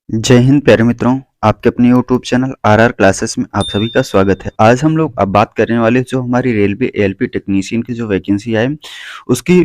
जय हिंद प्यारे मित्रों, आपके अपने यूट्यूब चैनल आरआर क्लासेस में आप सभी का स्वागत है। आज हम लोग अब बात करने वाले जो हमारी रेलवे एएलपी टेक्नीशियन की जो वैकेंसी है उसकी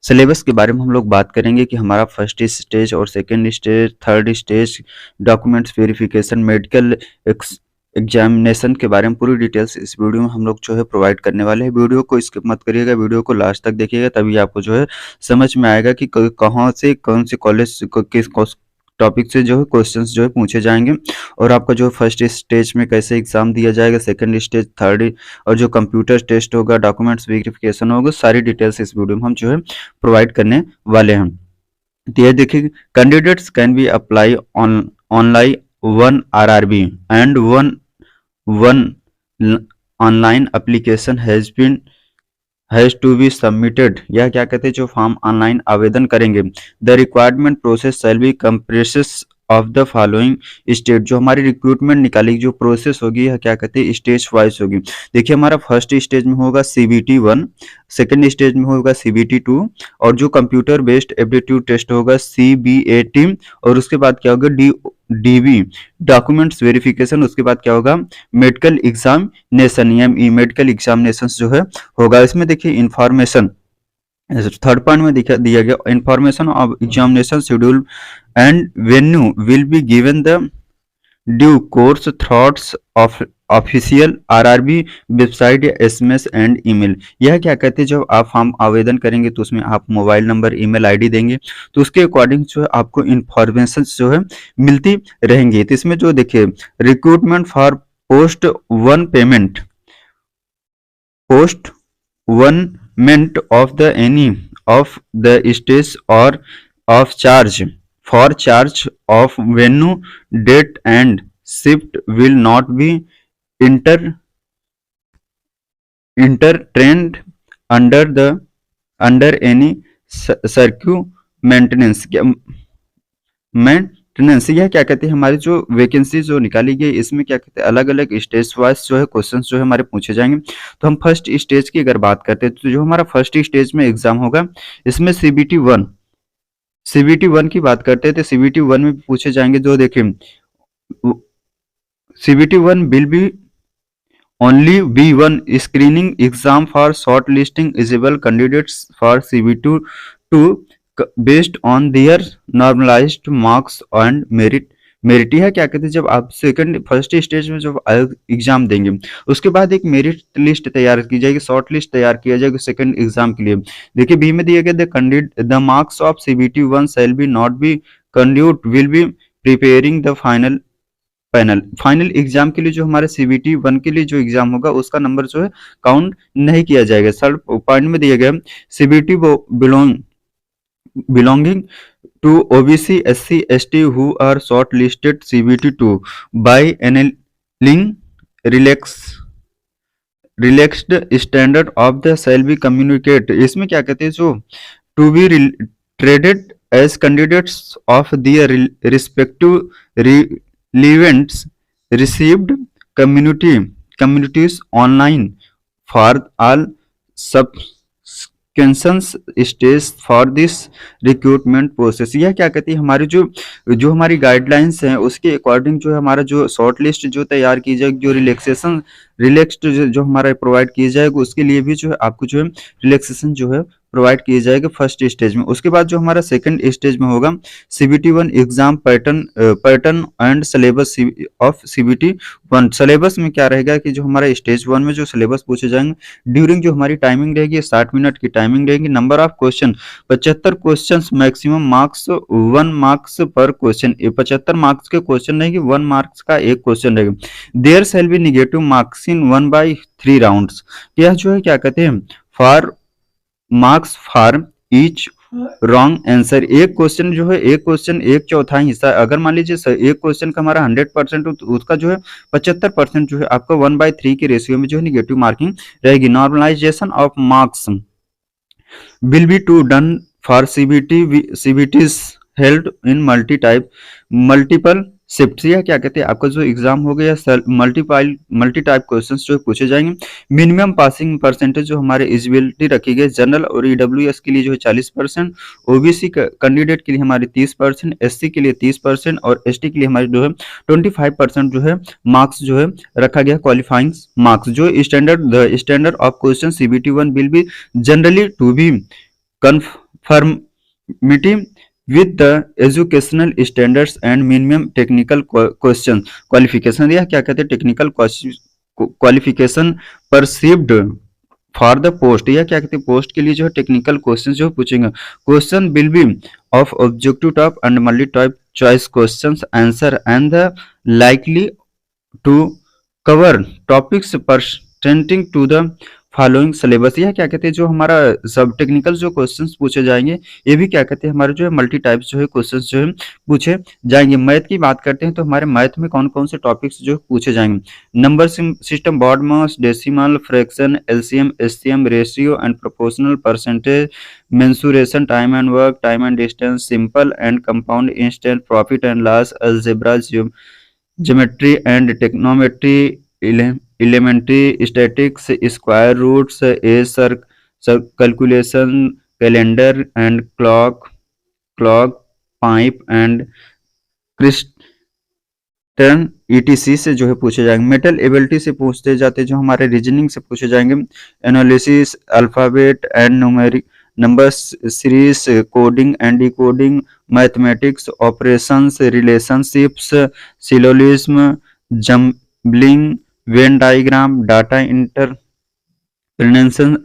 सिलेबस के बारे में हम लोग बात करेंगे कि हमारा फर्स्ट स्टेज और second stage, third stage, documents verification, medical examination के बारे में पूरी डिटेल्स इस वीडियो में हम लोग जो है प्रोवाइड करने वाले हैं। वीडियो को स्किप मत करिएगा, वीडियो को लास्ट तक देखिएगा, तभी आपको जो है समझ में आएगा कि कहाँ से कौन से कॉलेज किस टॉपिक से जो है क्वेश्चंस जो है पूछे जाएंगे और आपका जो फर्स्ट स्टेज में कैसे एग्जाम दिया जाएगा, सेकंड स्टेज, थर्ड और जो कंप्यूटर टेस्ट होगा, डॉक्यूमेंट्स वेरिफिकेशन होगा, सारी डिटेल्स इस वीडियो में हम जो है प्रोवाइड करने वाले हैं। तो ये देखिए, candidates can be apply online one RRB and one online application has to be submitted. यह क्या कहते हैं, जो फॉर्म ऑनलाइन आवेदन करेंगे, the requirement process shall be compresses of the following state. जो हमारी रिक्रूटमेंट निकाली जो प्रोसेस होगी, यह क्या कहते हैं, स्टेज वाइज होगी। देखिए, हमारा फर्स्ट स्टेज में होगा CBT 1, सेकेंड स्टेज में होगा CBT 2 और जो कंप्यूटर बेस्ड एप्टीट्यूड टेस्ट होगा CBAT और उसके बाद क्या होगा DB डॉक्यूमेंट्स वेरिफिकेशन। उसके बाद क्या होगा, मेडिकल एग्जामिनेशन मेडिकल एग्जामिनेशन जो है होगा। इसमें देखिए इंफॉर्मेशन थर्ड पॉइंट में दिया गया, information of examination schedule and venue will be given the due course थ्रॉट्स of official RRB website या SMS एंड ईमेल। यह क्या कहते हैं, जब आप फॉर्म आवेदन करेंगे तो उसमें आप मोबाइल नंबर, ईमेल आईडी देंगे तो उसके अकॉर्डिंग जो है आपको इंफॉर्मेशन जो है मिलती रहेंगी। तो इसमें जो देखिए, recruitment for post one payment, post one meant of the any of the stage or of charge for charge of venue, date and shift will not be inter intertrained under any circumstance। Maintenance, यह क्या कहते हैं, हमारी जो vacancy जो निकाली गई इसमें क्या कहते हैं, अलग अलग स्टेज वाइज जो है क्वेश्चंस जो है हमारे पूछे जाएंगे। तो हम फर्स्ट स्टेज की अगर बात करते हैं तो जो हमारा फर्स्ट स्टेज में एग्जाम होगा इसमें CBT 1 की बात करते हैं तो CBT 1 में पूछे जाएंगे। जो देखिए, CBT 1 will B only B1 screening exam for shortlisting eligible candidates for CBT 2 based on their normalized marks and merit है क्या कहते हैं, जब आप फर्स्ट स्टेज में जब एग्जाम देंगे उसके बाद एक मेरिट लिस्ट तैयार की जाएगी, शॉर्ट लिस्ट तैयार किया जाएगा सेकंड एग्जाम के लिए। देखिए, बी में दिया गया, the marks of CBT 1 shall be not be conduit will be preparing the final exam के लिए। जो हमारे CBT 1 के लिए जो एग्जाम होगा उसका नंबर जो है काउंट नहीं किया जाएगा। थर्ड पॉइंट में दिया गया, CBT belonging to OBC SC ST who are shortlisted CBT 2 by enabling relaxed standard of the shall be communicate। इसमें क्या कहते हैं, जो to be traded as candidates of their respective relevants received communities online for all subsequent stage for this recruitment process. यह क्या कहती है, हमारी जो हमारी गाइडलाइंस हैं उसके अकॉर्डिंग जो है हमारा जो शॉर्ट लिस्ट जो तैयार की जाएगी, जो रिलैक्स्ड जो हमारा प्रोवाइड किया जाएगा उसके लिए भी जो है आपको जो है रिलैक्सेशन जो है प्रोवाइड किए जाएगा फर्स्ट स्टेज में। उसके बाद जो हमारा सेकंड स्टेज में होगा CBT 1 exam pattern and syllabus of CBT 1। Syllabus में क्या रहेगा कि जो हमारा स्टेज 1 में जो सिलेबस पूछे जाएंगे, ड्यूरिंग जो हमारी टाइमिंग रहेगी 60 मिनट की टाइमिंग रहेगी, number of question 75 question, maximum marks 1 marks पर क्वेश्चन। 75 मार्क्स के क्वेश्चन रहेगी, 1 मार्क्स का एक क्वेश्चन रहेगा। There shall be negative marks in 1/3 rounds. यह जो है क्या कहते हैं, for marks for each wrong answer. एक क्वेश्चन जो है, एक क्वेश्चन एक चौथाई हिस्सा, अगर मान लीजिए एक क्वेश्चन का हमारा 100% तो उसका जो है 75% जो है आपका 1/3 के रेशियो में जो है निगेटिव मार्किंग रहेगी। Normalisation of marks will be to done for CBTs held in multiple shift या क्या कहते हैं आपका जो एग्जाम हो गया मल्टी टाइप क्वेश्चंस जो पूछे जाएंगे। मिनिमम पासिंग परसेंटेज जो हमारे एलिजिबिलिटी रखी गई जनरल और ईडब्ल्यूएस के लिए जो है 40%, ओबीसी कैंडिडेट के लिए हमारे 30%, एससी के लिए 30% और एसटी के लिए हमारे जो है 25% जो है मार्क्स जो है रखा गया क्वालिफाइंग मार्क्स। जो standard of question CBT 1 will be generally to be conformity with the educational standards and minimum technical question qualification। यह क्या कहते हैं technical qualification perceived for the post. यह क्या कहते हैं पोस्ट के लिए जो है टेक्निकल क्वेश्चन जो पूछेंगे। Question will be of objective type and multi type choice questions answer and the likely to cover topics pertaining to the following syllabus. यह क्या कहते हैं जो हमारा सब टेक्निकल जो क्वेश्चंस पूछे जाएंगे ये भी क्या कहते हैं हमारे जो है मल्टी टाइप्स जो है क्वेश्चंस जो है पूछे जाएंगे। मैथ की बात करते हैं तो हमारे मैथ में कौन कौन से टॉपिक्स जो पूछे जाएंगे। Number system, BODMAS, decimal, fraction, LCM, HCM, ratio and proportional, percentage, mensuration, time and work, time and distance, simple and compound, instant, profit and loss, algebra, geometry and trigonometry, elementary statistics, square roots, a calculation, calendar and clock, pipe and crystal etc से जो है पूछे जाएंगे। Metal ability से पूछते जाते जो हमारे रीजनिंग से पूछे जाएंगे। Analysis, alphabet and numeric, numbers series, coding and decoding, mathematics, operations, relationships, syllogism, jumbling, Venn diagram, data interpretation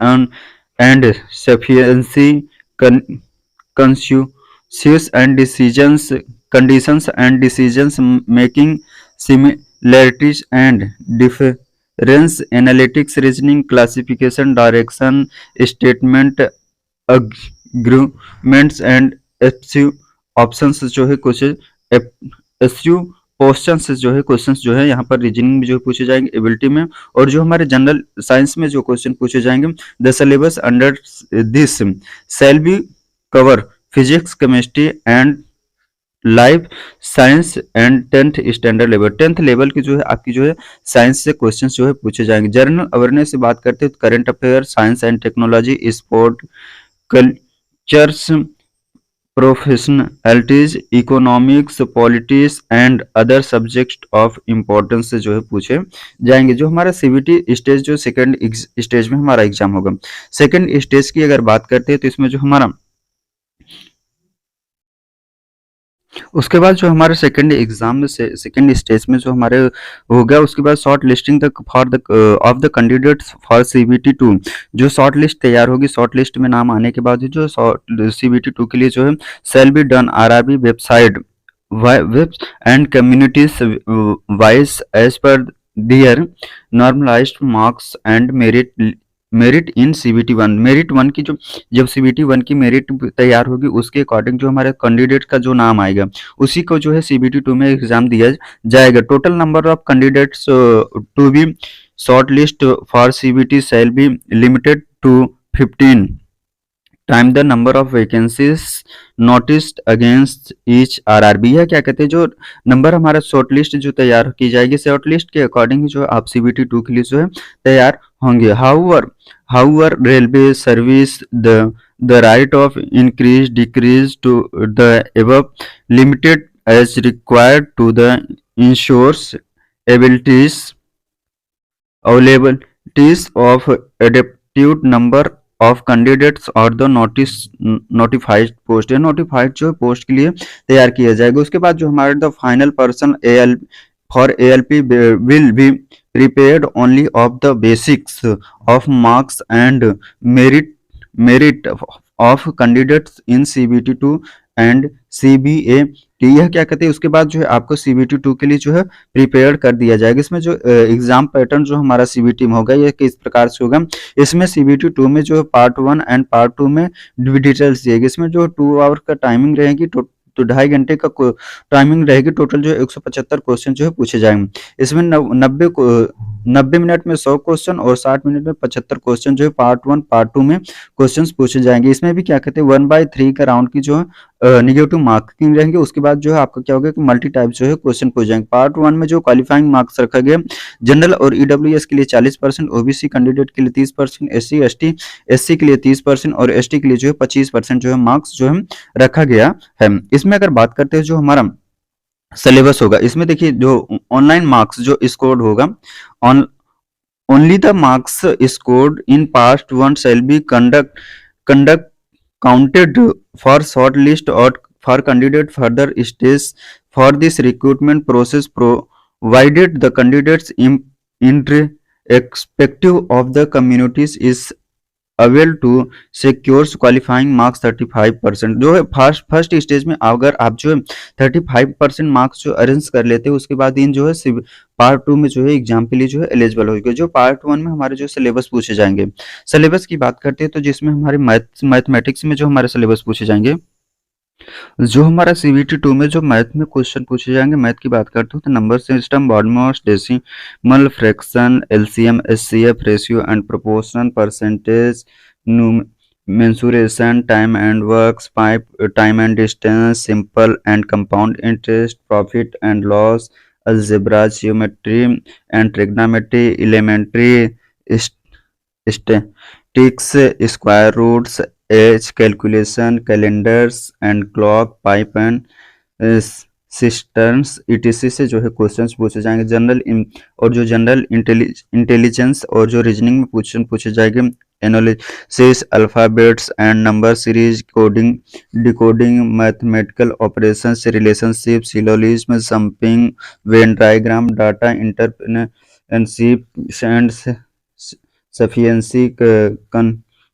and sufficiency, consensus and conditions and decisions making, similarities and difference, analytics, reasoning, classification, direction, statement, arguments and options जो है कुछ questions जो है questions जो है यहाँ पर reasoning में जो पूछे जाएंगे एबिलिटी में। और जो हमारे जनरल साइंस में जो क्वेश्चन पूछे जाएंगे the syllabus under this shall be cover physics, chemistry and life science and 10th standard level. 10th level की जो है आपकी जो है साइंस से क्वेश्चंस जो है पूछे जाएंगे। जनरल अवेयरनेस से बात करते हैं तो current affair, science and technology, sport, cultures, personalities, economics, politics and other subject of importance से जो है पूछे जाएंगे। जो हमारा सीबीटी स्टेज जो सेकंड स्टेज में हमारा एग्जाम होगा। सेकंड स्टेज की अगर बात करते हैं तो इसमें जो हमारा उसके बाद जो हमारे सेकंड एग्जाम में सेकंड स्टेज में जो हमारे हो गया उसके बाद शॉर्ट लिस्टिंग तक for the of the candidates for CBT 2 जो शॉर्ट लिस्ट तैयार होगी। शॉर्ट लिस्ट में नाम आने के बाद जो सीबीटी 2 के लिए जो है shall be done RRB website web and communities wise as per their normalised marks and merit in CBT 1। Merit 1 की जो जब सीबीटी 1 की मेरिट तैयार होगी उसके अकॉर्डिंग जो हमारे कैंडिडेट का जो नाम आएगा उसी को जो है सीबीटी 2 में एग्जाम दिया जाएगा। Total number of candidates to be short list for CBT shall be limited to 15 time the number of vacancies noticed against each RRB. है क्या कहते हैं जो नंबर हमारा शॉर्ट लिस्ट जो तैयार की जाएगी शॉर्ट लिस्ट के अकॉर्डिंग जो आप सीबीटी 2 के लिए जो है तैयार होंगे। However railway service the right of increase decrease to the above limited as required to the insures availabilities of adaptive number of candidates और द नोटिफाइड पोस्ट। या नोटिफाइड जो पोस्ट के लिए तैयार किया जाएगा। उसके बाद जो हमारे the final person for ALP will be prepared only of the basics of marks and merit of candidates in CBT 2 and CBAT। यह क्या कहते हैं उसके बाद जो है आपको CBT 2 के लिए जो है प्रिपेयर कर दिया जाएगा। इसमें जो एग्जाम पैटर्न जो हमारा CBT में होगा यह किस प्रकार से होगा। इसमें CBT 2 में जो पार्ट 1 एंड पार्ट 2 में डिटेल्स दिएगी। इसमें जो 2 आवर का टाइमिंग रहेगी तो 2.5 घंटे का 90 मिनट में 100 क्वेश्चन और 60 मिनट में 75 क्वेश्चन जो है पार्ट 1 पार्ट 2 में क्वेश्चंस पूछे जाएंगे। इसमें भी क्या कहते हैं 1/3 का राउंड की जो है निगेटिव मार्किंग रहेंगे। उसके बाद जो है आपका क्या होगा कि मल्टी टाइप जो है क्वेश्चन पूछे जाएंगे। पार्ट 1 में जो क्वालिफाइंग मार्क्स रखा गया जनरल और ईडब्ल्यूएस के लिए 40%, ओबीसी कैंडिडेट के लिए 30%, एससी के लिए 30% और एसटी के लिए जो है 25% जो है मार्क्स जो है रखा गया है। इसमें अगर बात करते हैं जो हमारा सिलेबस होगा, इसमें देखिए जो ऑनलाइन मार्क्स जो स्कोर्ड होगा, on only the marks scored in past one shall be conduct counted for short list or for candidate further stage for this recruitment process provided the candidates irrespective of the communities is avail to secures qualifying marks 35% जो है first stage में अगर आप जो है 35% marks जो arrange कर लेते हैं उसके बाद इन जो है पार्ट 2 में जो है एग्जाम के लिए जो है एलिजिबल होगा। जो पार्ट 1 में हमारे जो सिलेबस पूछे जाएंगे, सिलेबस की बात करते हैं तो जिसमें हमारे मैथमेटिक्स में जो हमारे सिलेबस पूछे जाएंगे, जो हमारा सीबीटी 2 में जो मैथ में क्वेश्चन पूछे जाएंगे, मैथ की बात करते हो तो number system, BODMAS, decimal fraction, LCM, HCF, ratio and proportion, percentage, mensuration, time and works, time and distance, simple and compound interest, profit and loss, algebra, geometry and trigonometry, elementary statistics, square roots, age calculation, calendars and clock, pipe and cisterns ETC से जो है questions पूछे जाएंगे। General intelligence और जो reasoning में question पूछे जाएंगे, analysis, alphabets and number series, coding, decoding, mathematical operations, relationship, syllogism, jumping, Venn diagram, data entrepreneurship and sufficiency,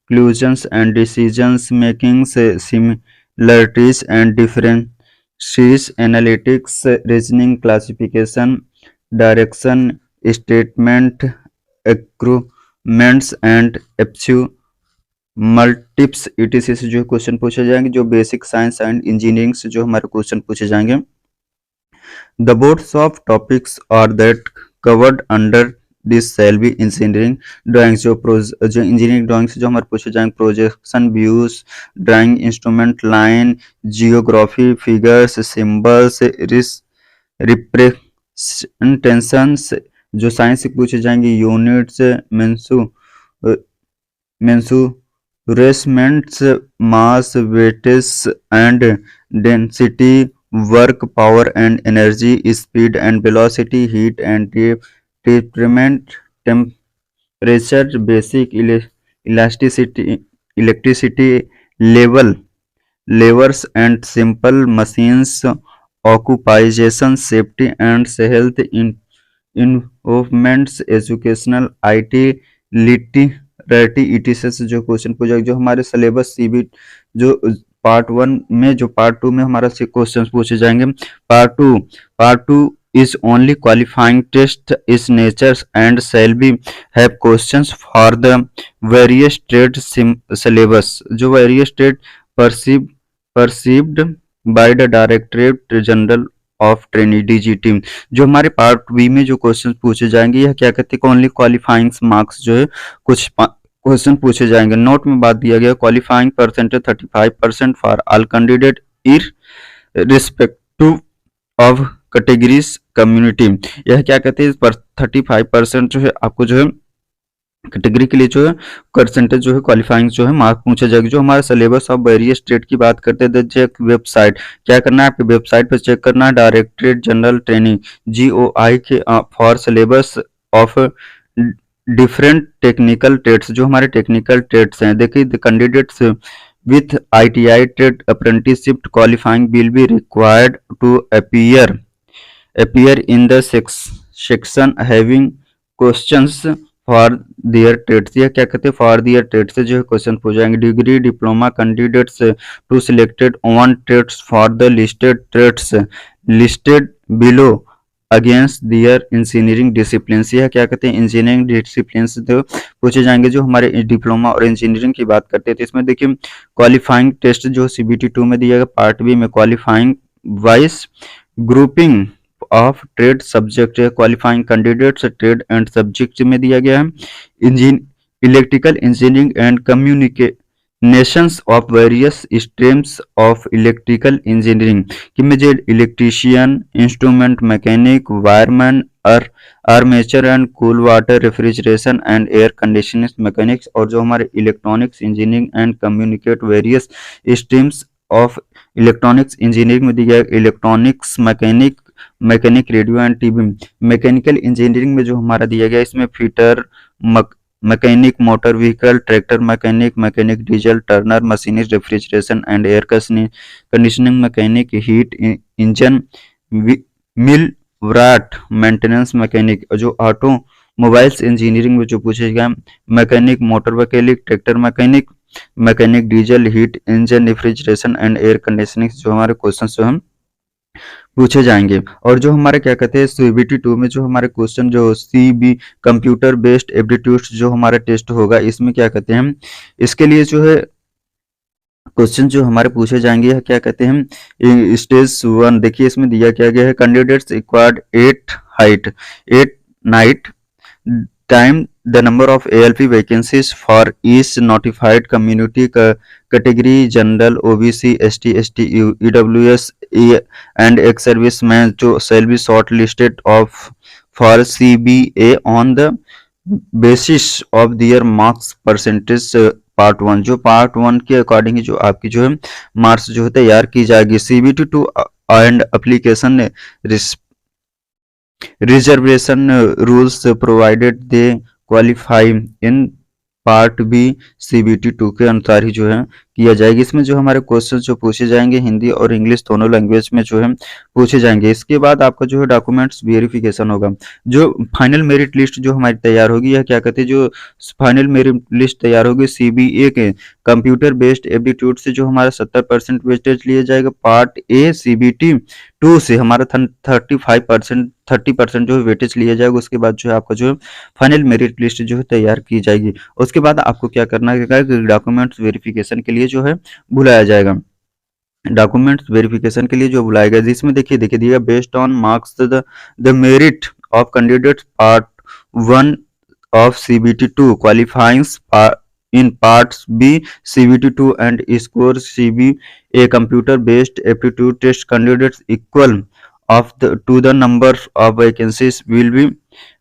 conclusions and decisions making, similarities and differences, analytics, reasoning, classification, direction, statement, accruements and aptitude multiples ETC से जो question पूछे जाएंगे। जो basic science and engineering से जो हमारे question पूछे जाएंगे। The boards of topics are that covered under this shall be engineering drawings, जो इंजीनियरिंग ड्राइंग्स जो हमारे पूछे जाएंगे, projection, views, drawing instrument, line, geography, figures, symbols, representations, जो साइंस से पूछे जाएंगे, units, measurements, mass, weightage and density, work, power and energy, speed and velocity, heat and temperature, temperature, basic electricity level, levers and simple machines, occupational, safety and health, involvements, educational, IT, लिटरेटी etc से जो question पूछा, जो हमारे syllabus CB जो part 1 में जो part 2 में हमारा क्वेश्चन पूछे जाएंगे। Part two is only qualifying test is nature and shall be have questions for the various trade syllabus, जो various trade perceived by the Directorate General of Training DGT। जो हमारे part B में जो question पूछे जाएंगे, यह क्या कहते हैं ओनली क्वालिफाइंग मार्क्स जो है कुछ क्वेश्चन पूछे जाएंगे। नोट में बात दिया गया qualifying percentage 35% for all candidate irrespective of categories community. यह क्या कहते हैं 35% जो है आपको जो है कैटेगरी के लिए जो है परसेंटेज जो है क्वालिफाइंग जो है मार्क पूछा जाएगा। जो हमारा सिलेबस ऑफ वेरियस स्टेट की बात करते हैं, चेक वेबसाइट, क्या करना है आपके वेबसाइट पर चेक करना है, डायरेक्टरेट जनरल ट्रेनिंग GOI के for syllabus of different technical trades, जो हमारे टेक्निकल ट्रेड्स हैं। देखिए the candidates with ITI trade apprenticeship qualifying will be required to appear in the section having questions for their trades। यह क्या कहते हैं for their trades से जो है क्वेश्चन पूछ जाएंगे। Degree diploma candidates to selected on trades for the listed trades listed below against their engineering discipline. यह क्या कहते हैं इंजीनियरिंग डिसिप्लिन से तो पूछे जाएंगे। जो हमारे डिप्लोमा और इंजीनियरिंग की बात करते हैं तो इसमें देखिए क्वालिफाइंग टेस्ट जो CBT 2 में दिया गया, पार्ट बी में qualifying wise grouping of trade subject qualifying candidates trade and subject में दिया गया है। Electrical engineering and communications of various streams of electrical engineering कि में जे electrician, instrument mechanic, wireman, armature and coil winder, refrigeration and air conditioning mechanics, और जो हमारे electronics engineering and communicate various streams of electronics engineering में दिया गया electronics mechanic radio and TV. Mechanical engineering में जो हमारा दिया गया इसमें fitter, mechanic motor vehicle, tractor mechanic, mechanic diesel turner, machinist, refrigeration and air conditioning mechanic, heat engine, millwright maintenance mechanic. जो ऑटोमोबाइल्स इंजीनियरिंग में जो पूछेगा mechanic motor mechanic, tractor mechanic, mechanic diesel, heat engine, refrigeration and air conditioning जो हमारे question जो हम पूछे जाएंगे। और जो हमारे क्या कहते हैं सीबीटी 2 में जो हमारे क्वेश्चन जो सीबी कंप्यूटर बेस्ड एप्टीट्यूड जो हमारा टेस्ट होगा इसमें क्या कहते हैं इसके लिए जो है क्वेश्चन जो हमारे पूछे जाएंगे क्या कहते हैं स्टेज 1 देखिए इसमें दिया क्या गया है candidates required 8 night time the number of ALP vacancies for each notified community category general OBC ST ST EWS and ex servicemen to shall be shortlisted of for CBA on the basis of their marks percentage part 1 जो part 1 के according जो आपकी जो है marks जो है तैयार की जाएगी। CBT 2 and application reservation rules provided they qualify in part B CBT 2 के अनुसार ही जो है किया जाएगा। इसमें जो हमारे क्वेश्चन जो पूछे जाएंगे हिंदी और इंग्लिश दोनों लैंग्वेज में जो है पूछे जाएंगे। इसके बाद आपका जो है डॉक्यूमेंट्स वेरिफिकेशन होगा। जो फाइनल मेरिट लिस्ट जो हमारी तैयार होगी यह क्या कहते हैं जो फाइनल मेरिट लिस्ट तैयार होगी सीबीए के कंप्यूटर बेस्ड एप्टीट्यूड से जो हमारा 70% वेस्टेज लिया जाएगा। पार्ट ए सीबीटी 2 से हमारा 30% जो है वेटेज लिया जाएगा। उसके बाद जो है आपका जो है फाइनल मेरिट लिस्ट जो है तैयार की जाएगी। उसके बाद आपको क्या करना है डॉक्यूमेंट्स वेरिफिकेशन के लिए जो है बुलाया जाएगा। डॉक्यूमेंट्स वेरिफिकेशन के लिए जो बुलाया गया जिसमें देखिए दिएगा based on marks the merit of candidate part 1 of CBT2 qualifying in parts B CBT2 and scores CBA computer based aptitude test candidates equal to the number of vacancies will be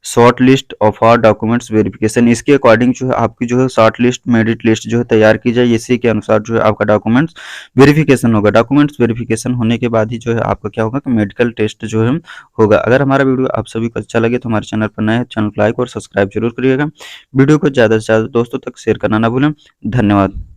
short list of are documents verification. इसके according जो है आपकी जो है short list merit list जो है तैयार की जाए। इसी के अनुसार जो है आपका डॉक्यूमेंट्स वेरिफिकेशन होगा। डॉक्यूमेंट्स वेरिफिकेशन होने के बाद ही जो है आपका क्या होगा कि मेडिकल टेस्ट जो है होगा। अगर हमारा वीडियो आप सभी को अच्छा लगे तो हमारे चैनल पर नए हैं चैनल को लाइक और सब्सक्राइब जरूर करिएगा। वीडियो को ज़्यादा से ज़्यादा दोस्तों तक शेयर करना ना भूलें। धन्यवाद।